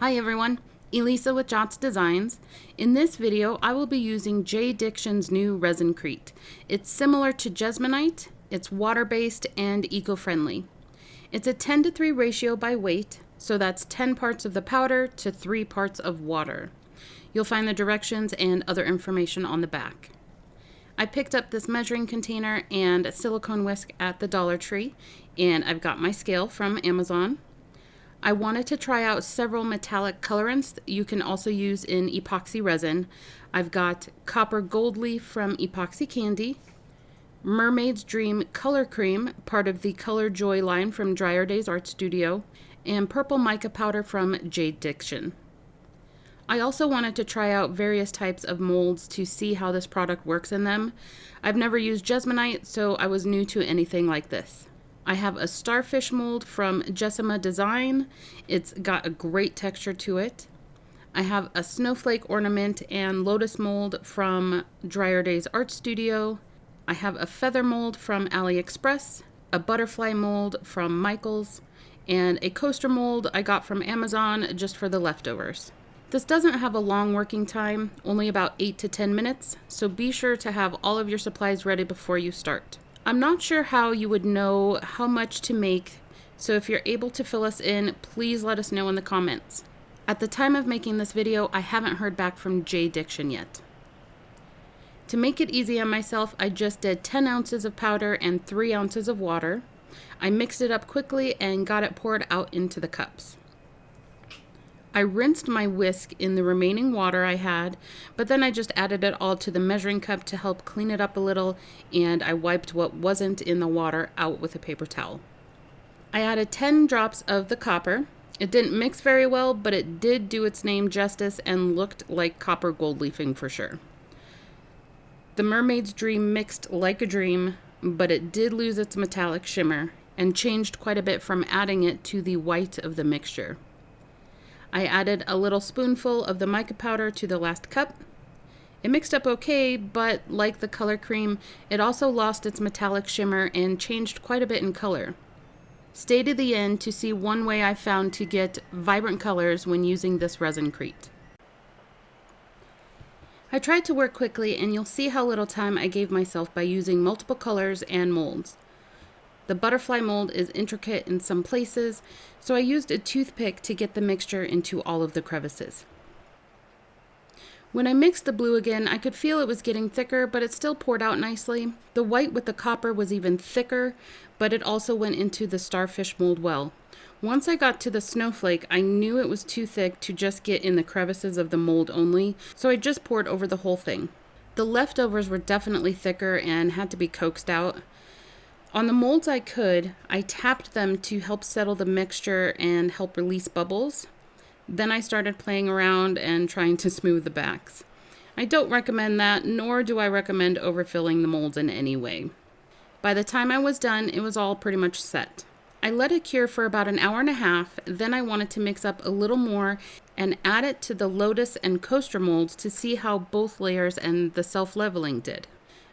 Hi everyone, Elisa with Jots Designs. In this video, I will be using JDiction's new ResinCrete. It's similar to Jesmonite, it's water-based and eco-friendly. It's a 10:3 ratio by weight, so that's 10 parts of the powder to 3 parts of water. You'll find the directions and other information on the back. I picked up this measuring container and a silicone whisk at the Dollar Tree, and I've got my scale from Amazon. I wanted to try out several metallic colorants that you can also use in epoxy resin. I've got Copper Gold Leaf from Epoxy Candy, Mermaid's Dream Color Cream, part of the Color Joy line from Dryer Days Art Studio, and Purple Mica Powder from JDiction. I also wanted to try out various types of molds to see how this product works in them. I've never used Jesmonite, so I was new to anything like this. I have a starfish mold from Jesmonite Design. It's got a great texture to it. I have a snowflake ornament and lotus mold from Dryer Days Art Studio. I have a feather mold from AliExpress, a butterfly mold from Michaels, and a coaster mold I got from Amazon just for the leftovers. This doesn't have a long working time, only about 8 to 10 minutes, so be sure to have all of your supplies ready before you start. I'm not sure how you would know how much to make, so if you're able to fill us in, please let us know in the comments. At the time of making this video, I haven't heard back from JDiction yet. To make it easy on myself, I just did 10 ounces of powder and 3 ounces of water. I mixed it up quickly and got it poured out into the cups. I rinsed my whisk in the remaining water I had, but then I just added it all to the measuring cup to help clean it up a little, and I wiped what wasn't in the water out with a paper towel. I added 10 drops of the copper. It didn't mix very well, but it did do its name justice and looked like copper gold leafing for sure. The Mermaid's Dream mixed like a dream, but it did lose its metallic shimmer and changed quite a bit from adding it to the white of the mixture. I added a little spoonful of the mica powder to the last cup. It mixed up okay, but like the color cream, it also lost its metallic shimmer and changed quite a bit in color. Stay to the end to see one way I found to get vibrant colors when using this ResinCrete. I tried to work quickly, and you'll see how little time I gave myself by using multiple colors and molds. The butterfly mold is intricate in some places, so I used a toothpick to get the mixture into all of the crevices. When I mixed the blue again, I could feel it was getting thicker, but it still poured out nicely. The white with the copper was even thicker, but it also went into the starfish mold well. Once I got to the snowflake, I knew it was too thick to just get in the crevices of the mold only, so I just poured over the whole thing. The leftovers were definitely thicker and had to be coaxed out. On the molds I tapped them to help settle the mixture and help release bubbles. Then I started playing around and trying to smooth the backs. I don't recommend that, nor do I recommend overfilling the molds in any way. By the time I was done, it was all pretty much set. I let it cure for about an hour and a half, then I wanted to mix up a little more and add it to the lotus and coaster molds to see how both layers and the self-leveling did.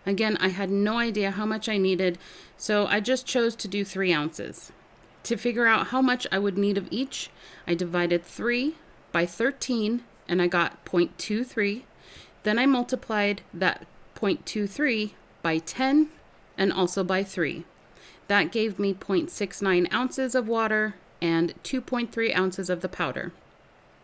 Again, I had no idea how much I needed, so I just chose to do 3 ounces. To figure out how much I would need of each, I divided 3 by 13, and I got 0.23. Then I multiplied that 0.23 by 10 and also by 3. That gave me 0.69 ounces of water and 2.3 ounces of the powder.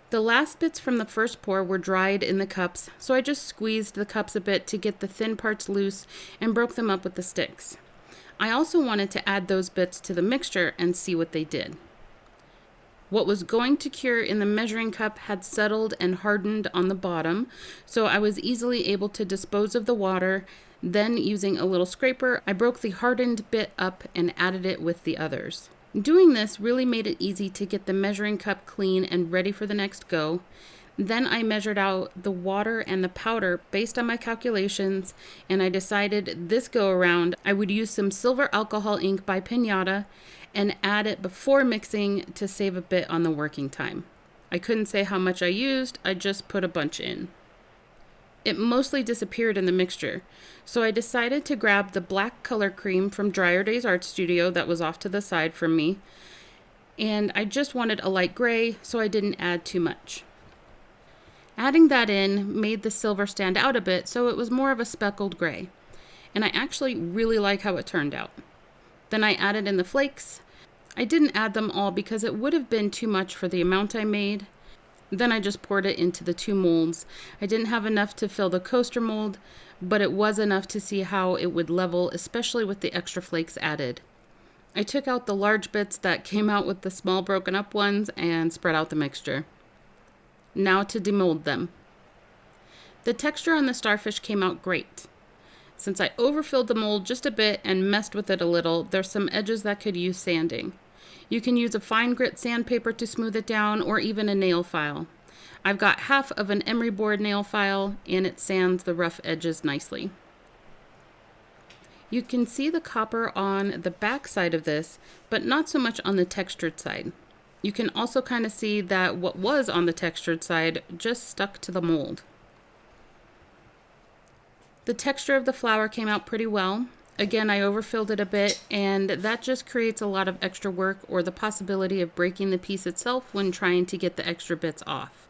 The last bits from the first pour were dried in the cups, so I just squeezed the cups a bit to get the thin parts loose and broke them up with the sticks. I also wanted to add those bits to the mixture and see what they did. What was going to cure in the measuring cup had settled and hardened on the bottom, so I was easily able to dispose of the water. Then, using a little scraper, I broke the hardened bit up and added it with the others. Doing this really made it easy to get the measuring cup clean and ready for the next go. Then I measured out the water and the powder based on my calculations, and I decided this go around I would use some silver alcohol ink by Pinata and add it before mixing to save a bit on the working time. I couldn't say how much I used, I just put a bunch in. It mostly disappeared in the mixture, so I decided to grab the black color cream from Dryer Days Art Studio that was off to the side from me, and I just wanted a light gray, so I didn't add too much. Adding that in made the silver stand out a bit, so it was more of a speckled gray, and I actually really like how it turned out. Then I added in the flakes. I didn't add them all because it would have been too much for the amount I made. Then I just poured it into the 2 molds. I didn't have enough to fill the coaster mold, but it was enough to see how it would level, especially with the extra flakes added. I took out the large bits that came out with the small broken up ones and spread out the mixture. Now to demold them. The texture on the starfish came out great. Since I overfilled the mold just a bit and messed with it a little, there's some edges that could use sanding. You can use a fine grit sandpaper to smooth it down, or even a nail file. I've got half of an emery board nail file, and it sands the rough edges nicely. You can see the copper on the back side of this, but not so much on the textured side. You can also kind of see that what was on the textured side just stuck to the mold. The texture of the flower came out pretty well. Again, I overfilled it a bit, and that just creates a lot of extra work or the possibility of breaking the piece itself when trying to get the extra bits off.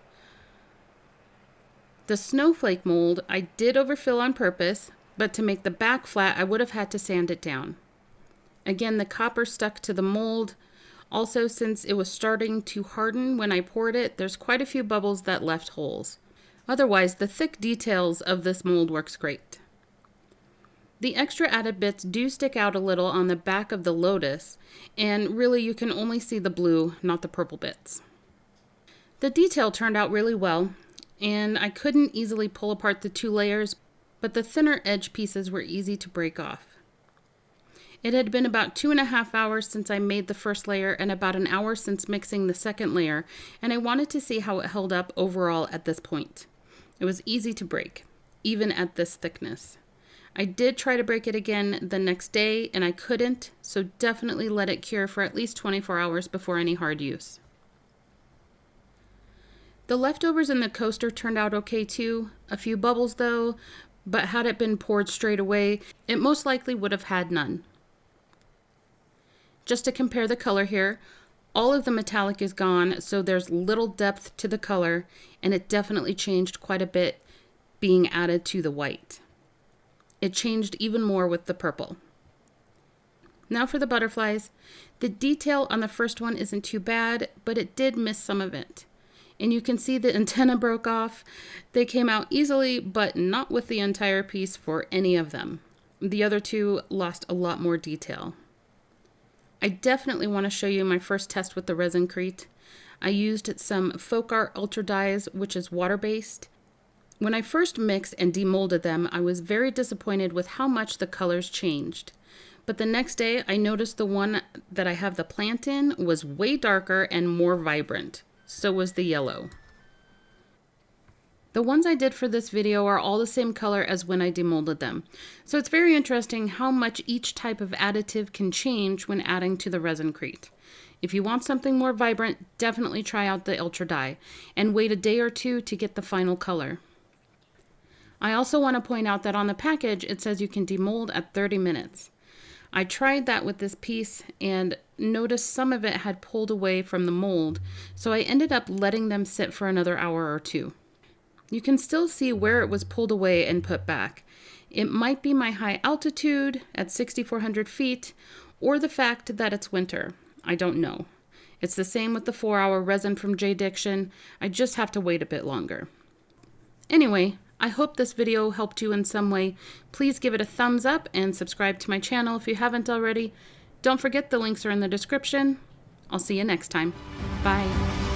The snowflake mold I did overfill on purpose, but to make the back flat, I would have had to sand it down. Again, the copper stuck to the mold. Also, since it was starting to harden when I poured it, there's quite a few bubbles that left holes. Otherwise, the thick details of this mold works great. The extra added bits do stick out a little on the back of the lotus, and really you can only see the blue, not the purple bits. The detail turned out really well, and I couldn't easily pull apart the 2 layers, but the thinner edge pieces were easy to break off. It had been about 2.5 hours since I made the first layer and about an hour since mixing the second layer, and I wanted to see how it held up overall at this point. It was easy to break, even at this thickness. I did try to break it again the next day, and I couldn't, so definitely let it cure for at least 24 hours before any hard use. The leftovers in the coaster turned out okay too. A few bubbles though, but had it been poured straight away, it most likely would have had none. Just to compare the color here, all of the metallic is gone, so there's little depth to the color, and it definitely changed quite a bit being added to the white. It changed even more with the purple. Now for the butterflies. The detail on the first one isn't too bad, but it did miss some of it. And you can see the antenna broke off. They came out easily, but not with the entire piece for any of them. The other 2 lost a lot more detail. I definitely want to show you my first test with the ResinCrete. I used some Folk Art Ultra dyes, which is water-based. When I first mixed and demolded them, I was very disappointed with how much the colors changed. But the next day, I noticed the one that I have the plant in was way darker and more vibrant. So was the yellow. The ones I did for this video are all the same color as when I demolded them. So it's very interesting how much each type of additive can change when adding to the ResinCrete. If you want something more vibrant, definitely try out the Ultra dye and wait a day or 2 to get the final color. I also want to point out that on the package, it says you can demold at 30 minutes. I tried that with this piece and noticed some of it had pulled away from the mold, so I ended up letting them sit for another hour or 2. You can still see where it was pulled away and put back. It might be my high altitude at 6,400 feet, or the fact that it's winter. I don't know. It's the same with the 4-hour resin from JDiction. I just have to wait a bit longer. Anyway, I hope this video helped you in some way. Please give it a thumbs up and subscribe to my channel if you haven't already. Don't forget the links are in the description. I'll see you next time. Bye.